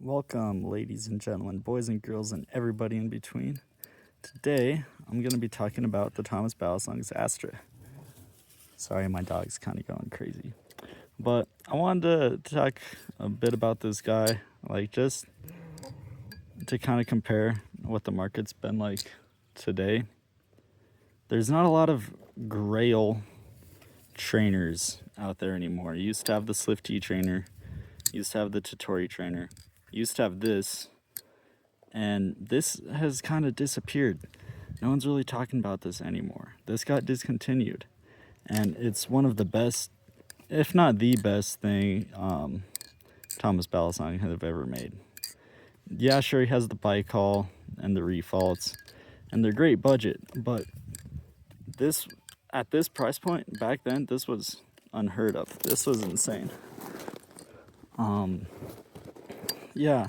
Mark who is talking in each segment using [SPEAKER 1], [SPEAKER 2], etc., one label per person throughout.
[SPEAKER 1] Welcome, ladies and gentlemen, boys and girls, and everybody in between. Today, I'm going to be talking about the Thomas Astra. Sorry, my dog's kind of going crazy. But I wanted to talk a bit about this guy, just to kind of compare what the market's been like today. There's not a lot of grail trainers out there anymore. You used to have the Swift T trainer, you used to have the Totori trainer, you used to have this, and this has kind of disappeared. No one's really talking about this anymore. This got discontinued, and it's one of the best, if not the best thing Thomas Balasang have ever made. Yeah, sure, he has the bike haul and the refaults, and they're great budget, but this, at this price point, back then, this was unheard of. This was insane. Yeah.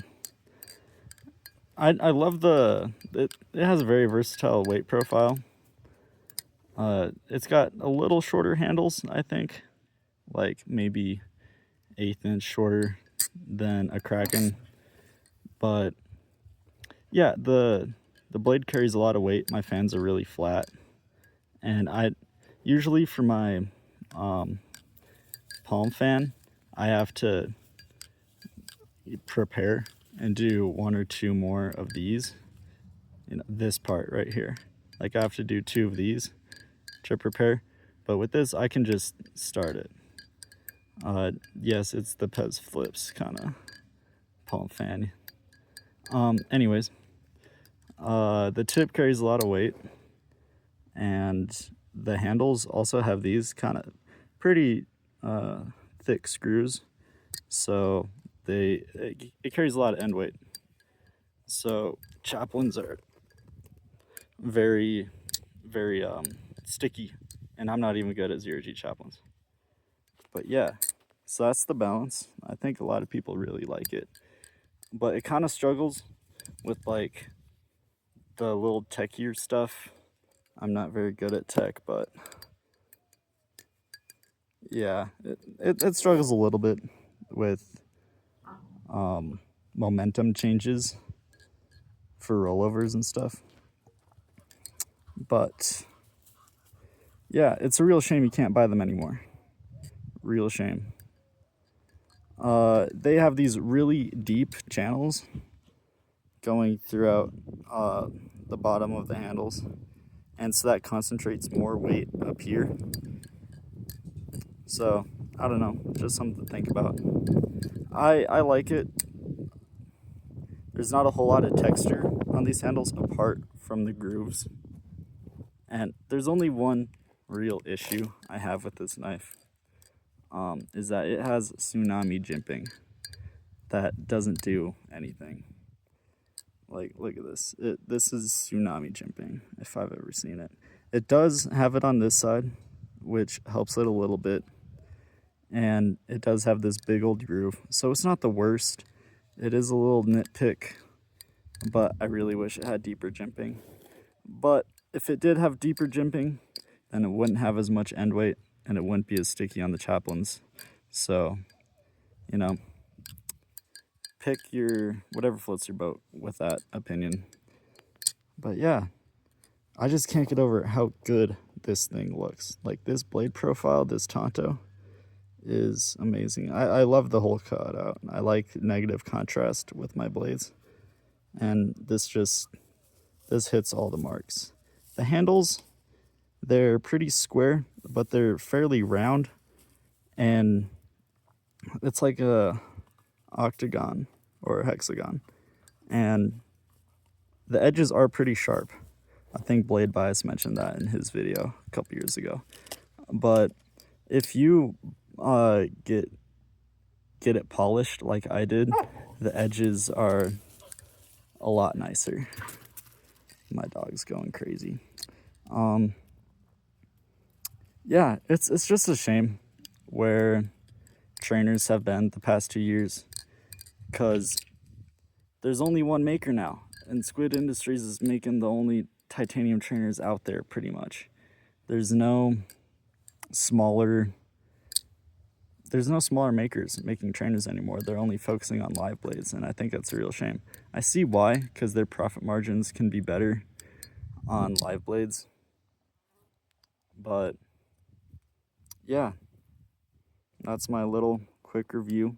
[SPEAKER 1] I love it has a very versatile weight profile. It's got a little shorter handles, I think, like maybe 1/8 inch shorter than a Kraken. But yeah, the blade carries a lot of weight. My fans are really flat, and I usually for my palm fan, I have to prepare and do 1 or 2 more of these. This part right here, like I have to do 2 of these to prepare, but with this I can just start it. Yes, it's the Pez Flips kind of palm fan. Anyways, the tip carries a lot of weight, and the handles also have these kind of pretty thick screws, so it carries a lot of end weight. So chaplains are very sticky, and I'm not even good at 0G chaplains. But yeah, so that's the balance. I think a lot of people really like it, but it kind of struggles with like the little techier stuff. I'm not very good at tech, but yeah, it struggles a little bit with momentum changes for rollovers and stuff. But yeah, it's a real shame you can't buy them anymore. Real shame. They have these really deep channels going throughout the bottom of the handles, and so that concentrates more weight up here. So I don't know, just something to think about. I like it. There's not a whole lot of texture on these handles apart from the grooves, and there's only one real issue I have with this knife, is that it has tsunami jimping that doesn't do anything. Like, look at this. This is tsunami jimping, if I've ever seen it. It does have it on this side, which helps it a little bit, and it does have this big old groove, so it's not the worst. It is a little nitpick, but I really wish it had deeper jimping. But if it did have deeper jimping, then it wouldn't have as much end weight, and it wouldn't be as sticky on the chaplains. So, pick your whatever floats your boat with that opinion. But yeah, I just can't get over how good this thing looks. Like, this blade profile, this Tonto, is amazing. I love the whole cutout. I like negative contrast with my blades, and this hits all the marks. The handles, they're pretty square, but they're fairly round, and it's like a octagon or a hexagon, and the edges are pretty sharp. I think Blade Bias mentioned that in his video a couple years ago. But if you get it polished like I did, the edges are a lot nicer. My dog's going crazy. Yeah, it's just a shame where trainers have been the past 2 years, because there's only one maker now, and Squid Industries is making the only titanium trainers out there, pretty much. There's no smaller there's no smaller makers making trainers anymore. They're only focusing on live blades, and I think that's a real shame. I see why, because their profit margins can be better on live blades. But yeah, that's my little quick review